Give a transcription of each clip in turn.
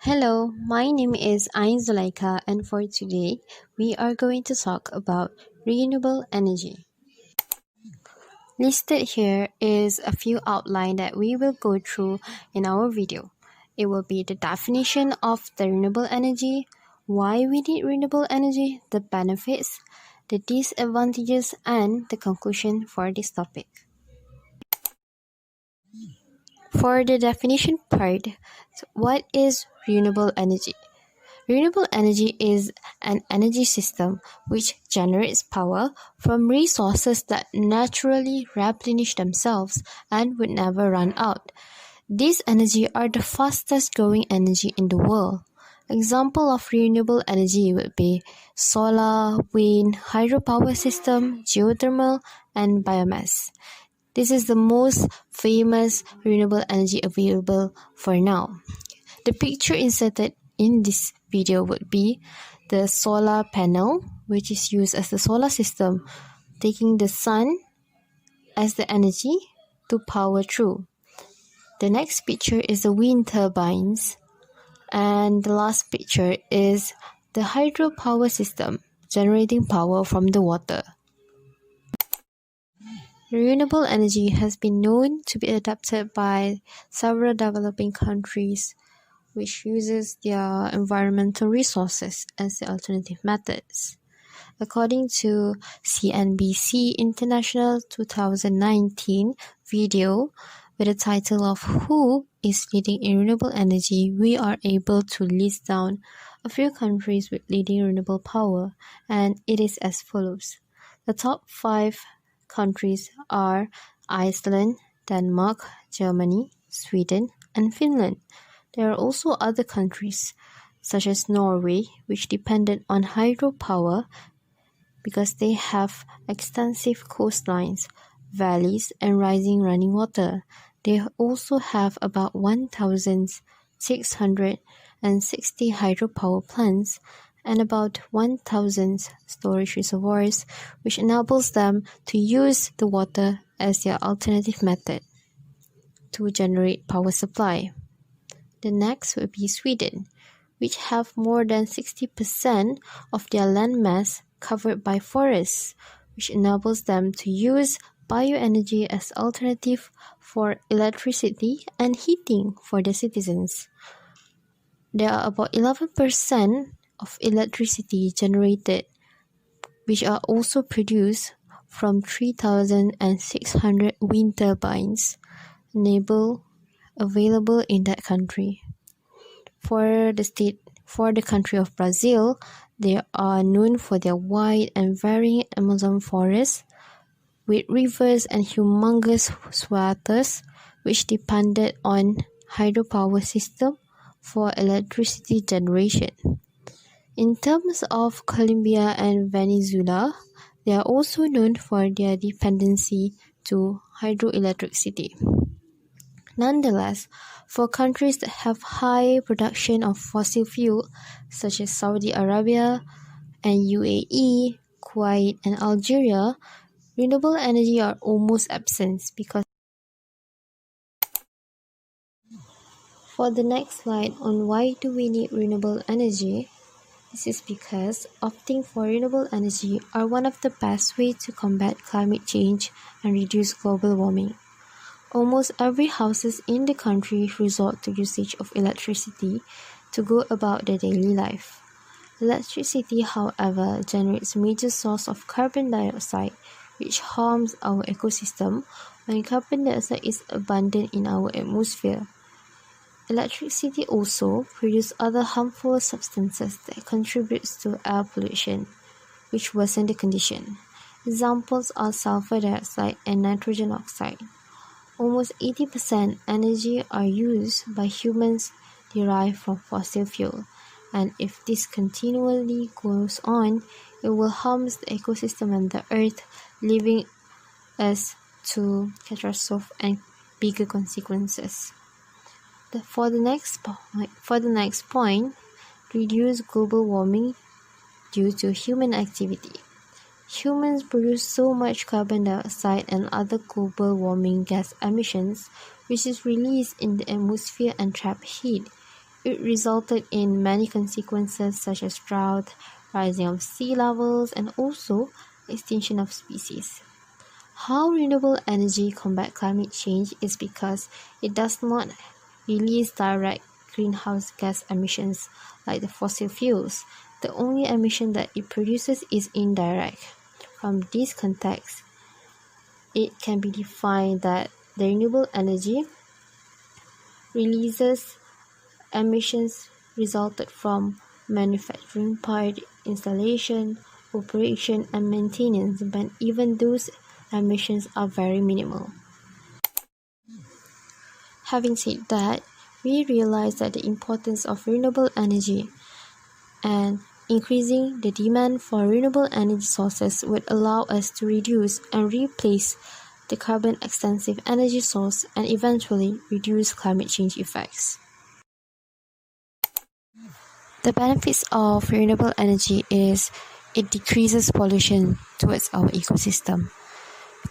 Hello, my name is Ain Zulaika, and for today, we are going to talk about renewable energy. Listed here is a few outline that we will go through in our video. It will be the definition of the renewable energy, why we need renewable energy, the benefits, the disadvantages, and the conclusion for this topic. For the definition part, what is renewable energy? Renewable energy is an energy system which generates power from resources that naturally replenish themselves and would never run out. These energy are the fastest growing energy in the world. Example of renewable energy would be solar, wind, hydropower system, geothermal, and biomass. This is the most famous renewable energy available for now. The picture inserted in this video would be the solar panel, which is used as the solar system, taking the sun as the energy to power through. The next picture is the wind turbines, and the last picture is the hydropower system, generating power from the water. Renewable energy has been known to be adopted by several developing countries, which uses their environmental resources as the alternative methods. According to CNBC International 2019 video with the title of Who is Leading in Renewable Energy, we are able to list down a few countries with leading renewable power, and it is as follows. The top 5 countries are Iceland, Denmark, Germany, Sweden, and Finland. There are also other countries, such as Norway, which depended on hydropower because they have extensive coastlines, valleys, and rising running water. They also have about 1,660 hydropower plants and about 1,000 storage reservoirs, which enables them to use the water as their alternative method to generate power supply. The next will be Sweden, which have more than 60% of their land mass covered by forests, which enables them to use bioenergy as alternative for electricity and heating for their citizens. There are about 11% of electricity generated, which are also produced from 3,600 wind turbines available in that country. For the country of Brazil, they are known for their wide and varying Amazon forests, with rivers and humongous swathes, which depended on hydropower system for electricity generation. In terms of Colombia and Venezuela, they are also known for their dependency to hydroelectricity. Nonetheless, for countries that have high production of fossil fuel, such as Saudi Arabia and UAE, Kuwait, and Algeria, renewable energy are almost absent because for the next slide on why do we need renewable energy, this is because opting for renewable energy are one of the best ways to combat climate change and reduce global warming. Almost every houses in the country resort to usage of electricity to go about their daily life. Electricity, however, generates a major source of carbon dioxide, which harms our ecosystem when carbon dioxide is abundant in our atmosphere. Electricity also produces other harmful substances that contributes to air pollution, which worsen the condition. Examples are sulfur dioxide and nitrogen oxide. Almost 80% energy are used by humans derived from fossil fuel, and if this continually goes on, it will harm the ecosystem and the earth, leaving us to catastrophe and bigger consequences. For the next point, reduce global warming due to human activity. Humans produce so much carbon dioxide and other global warming gas emissions, which is released in the atmosphere and trap heat. It resulted in many consequences such as drought, rising of sea levels, and also extinction of species. How renewable energy combat climate change is because it does not release direct greenhouse gas emissions like the fossil fuels. The only emission that it produces is indirect. From this context, it can be defined that the renewable energy releases emissions resulted from manufacturing part, installation, operation, and maintenance, but even those emissions are very minimal. Having said that, we realize that the importance of renewable energy and increasing the demand for renewable energy sources would allow us to reduce and replace the carbon-extensive energy source and eventually reduce climate change effects. The benefits of renewable energy is it decreases pollution towards our ecosystem.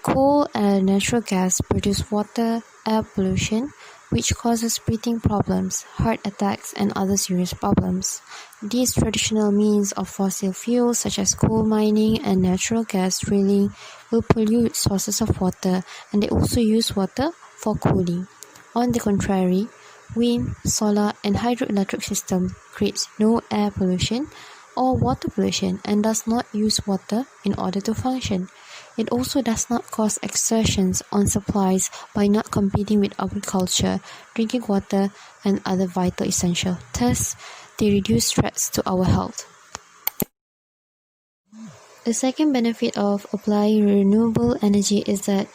Coal and natural gas produce water, air pollution, which causes breathing problems, heart attacks, and other serious problems. These traditional means of fossil fuels such as coal mining and natural gas drilling will pollute sources of water, and they also use water for cooling. On the contrary, wind, solar, and hydroelectric system creates no air pollution or water pollution and does not use water in order to function. It also does not cause exertions on supplies by not competing with agriculture, drinking water, and other vital essentials. Thus, they reduce threats to our health. The second benefit of applying renewable energy is that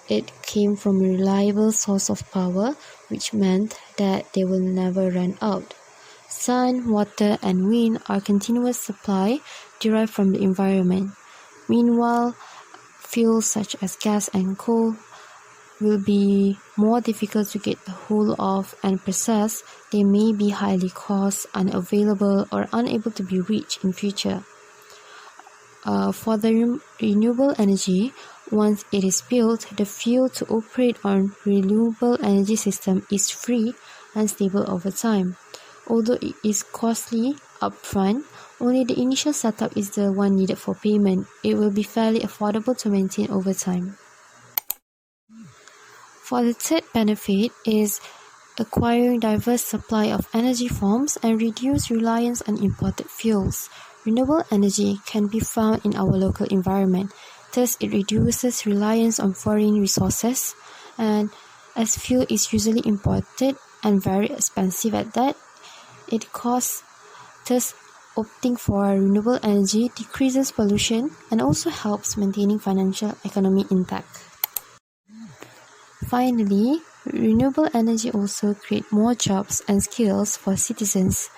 it came from a reliable source of power, which meant that they will never run out. Sun, water, and wind are continuous supply derived from the environment. Meanwhile, fuels such as gas and coal will be more difficult to get a hold of and process. They may be highly cost, unavailable, or unable to be reached in future. For the renewable energy, once it is built, the fuel to operate on renewable energy system is free and stable over time. Although it is costly upfront, only the initial setup is the one needed for payment. It will be fairly affordable to maintain over time. For the third benefit is acquiring diverse supply of energy forms and reduce reliance on imported fuels. Renewable energy can be found in our local environment. Thus, it reduces reliance on foreign resources, and as fuel is usually imported and very expensive at that, it costs. Thus, opting for renewable energy decreases pollution and also helps maintaining financial economy intact. Finally, renewable energy also creates more jobs and skills for citizens.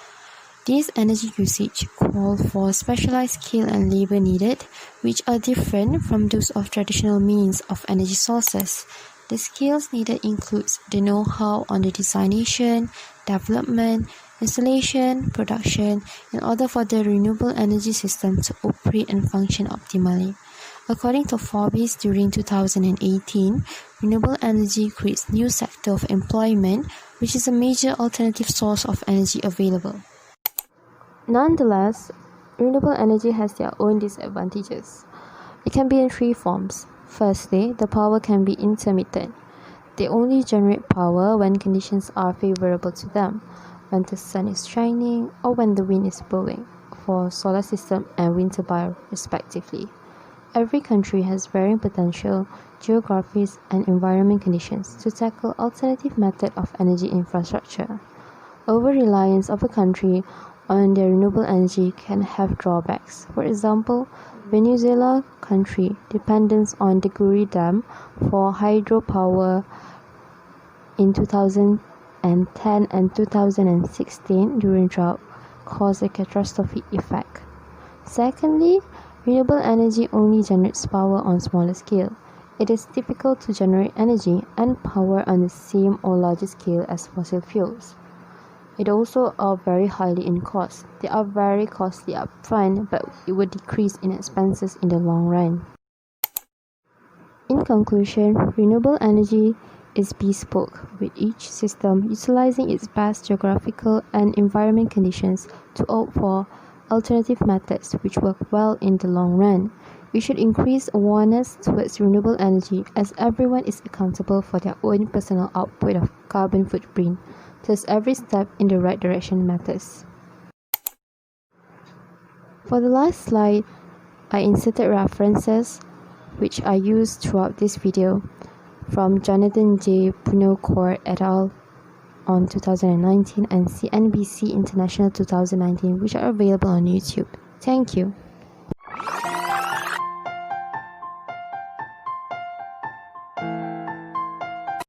This energy usage calls for specialized skill and labor needed, which are different from those of traditional means of energy sources. The skills needed includes the know-how on the designation, development, installation, production, in order for the renewable energy system to operate and function optimally. According to Forbes, during 2018, renewable energy creates new sector of employment, which is a major alternative source of energy available. Nonetheless, renewable energy has their own disadvantages. It can be in three forms. Firstly, the power can be intermittent. They only generate power when conditions are favorable to them, when the sun is shining or when the wind is blowing, for solar system and wind turbine respectively. Every country has varying potential, geographies, and environment conditions to tackle alternative method of energy infrastructure. Over-reliance of a country on their renewable energy can have drawbacks. For example, Venezuela country dependence on the Guri Dam for hydropower in 2010 and 2016 during drought caused a catastrophic effect. Secondly, renewable energy only generates power on smaller scale. It is difficult to generate energy and power on the same or larger scale as fossil fuels. It also are very highly in cost. They are very costly upfront, but it will decrease in expenses in the long run. In conclusion, renewable energy is bespoke, with each system utilizing its past geographical and environment conditions to opt for alternative methods which work well in the long run. We should increase awareness towards renewable energy as everyone is accountable for their own personal output of carbon footprint, thus every step in the right direction matters. For the last slide, I inserted references which I used throughout this video from Jonathan J. Punocore et al. On 2019 and CNBC International 2019, which are available on YouTube. Thank you.